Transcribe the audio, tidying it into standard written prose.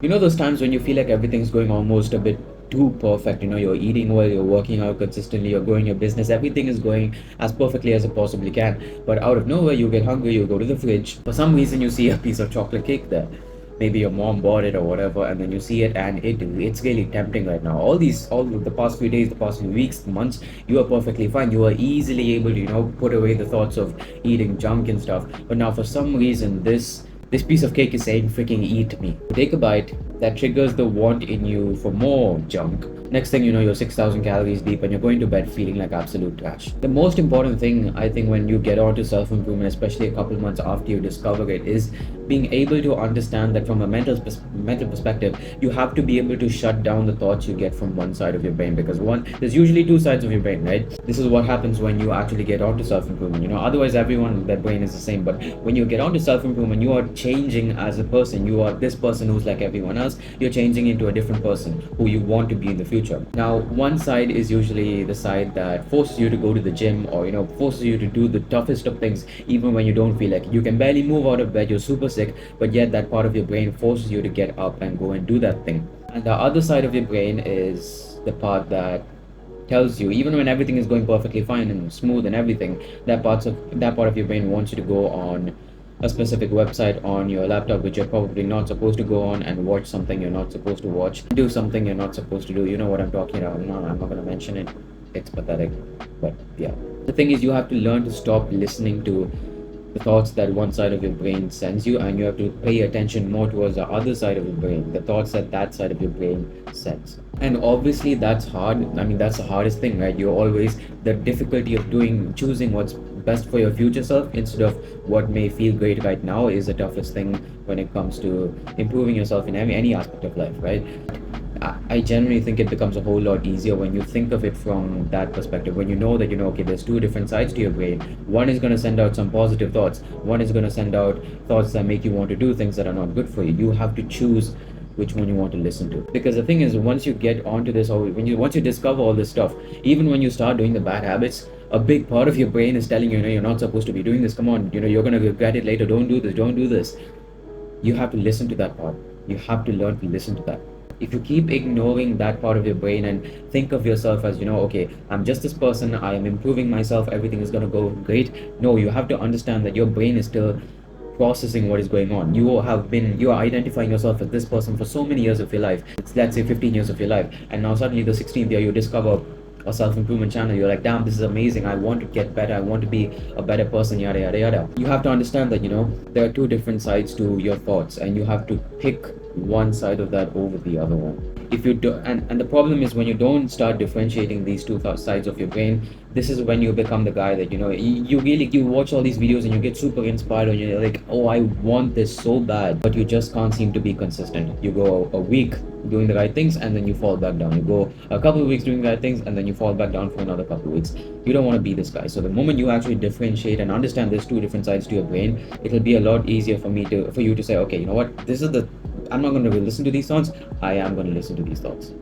You know those times when you feel like everything's going almost a bit too perfect. You're eating well, you're working out consistently, you're growing your business, everything is going as perfectly as it possibly can. But out of nowhere, you get hungry, you go to the fridge. For some reason, you see a piece of chocolate cake there. Maybe your mom bought it or whatever, and then you see it, and it's really tempting right now. All the past few days, the past few weeks, months, you are perfectly fine. You are easily able to put away the thoughts of eating junk and stuff. But now, for some reason, this piece of cake is saying freaking eat me. Take a bite, that triggers the want in you for more junk. Next thing you know, you're 6,000 calories deep and you're going to bed feeling like absolute trash. The most important thing, I think, when you get onto self improvement, especially a couple months after you discover it, is being able to understand that from a mental perspective, you have to be able to shut down the thoughts you get from one side of your brain. Because there's usually two sides of your brain, right? This is what happens when you actually get onto self improvement. Otherwise, everyone, their brain is the same. But when you get onto self improvement, you are changing as a person. You are this person who's like everyone else. You're changing into a different person who you want to be in the future. Now, one side is usually the side that forces you to go to the gym, or forces you to do the toughest of things even when you don't feel like it. You can barely move out of bed, you're super sick, but yet that part of your brain forces you to get up and go and do that thing. And the other side of your brain is the part that tells you, even when everything is going perfectly fine and smooth and everything, that part of your brain wants you to go on a specific website on your laptop which you're probably not supposed to go on, and watch something you're not supposed to watch, do something you're not supposed to do. You know what I'm talking about. No, I'm not going to mention it. It's pathetic. But yeah, the thing is, you have to learn to stop listening to the thoughts that one side of your brain sends you, and you have to pay attention more towards the other side of your brain, the thoughts that side of your brain sends. And obviously that's hard. I mean, that's the hardest thing, right? You're always the difficulty of choosing what's best for your future self instead of what may feel great right now is the toughest thing when it comes to improving yourself in any aspect of life, right? I genuinely think it becomes a whole lot easier when you think of it from that perspective. When you know that, okay, there's two different sides to your brain. One is going to send out some positive thoughts, one is going to send out thoughts that make you want to do things that are not good for you. You have to choose which one you want to listen to. Because the thing is, once you get onto this, or once you discover all this stuff, even when you start doing the bad habits, a big part of your brain is telling you, you're not supposed to be doing this. Come on, you're going to regret it later. Don't do this. Don't do this. You have to listen to that part. You have to learn to listen to that. If you keep ignoring that part of your brain and think of yourself as, okay, I'm just this person, I am improving myself, everything is going to go great. No, you have to understand that your brain is still processing what is going on. You are identifying yourself as this person for so many years of your life. It's, let's say, 15 years of your life, and now suddenly the 16th year you discover a self-improvement channel. You're like, damn, this is amazing, I want to get better, I want to be a better person, yada yada yada. You have to understand that there are two different sides to your thoughts, and you have to pick one side of that over the other one. If you do, and the problem is, when you don't start differentiating these two sides of your brain, this is when you become the guy that you watch all these videos and you get super inspired and you're like, oh, I want this so bad, but you just can't seem to be consistent. You go a week doing the right things and then you fall back down. You go a couple of weeks doing the right things and then you fall back down for another couple of weeks. You don't want to be this guy. So the moment you actually differentiate and understand there's two different sides to your brain, it'll be a lot easier for you to say, okay, you know what, I'm not going to listen to these thoughts, I am going to listen to these thoughts.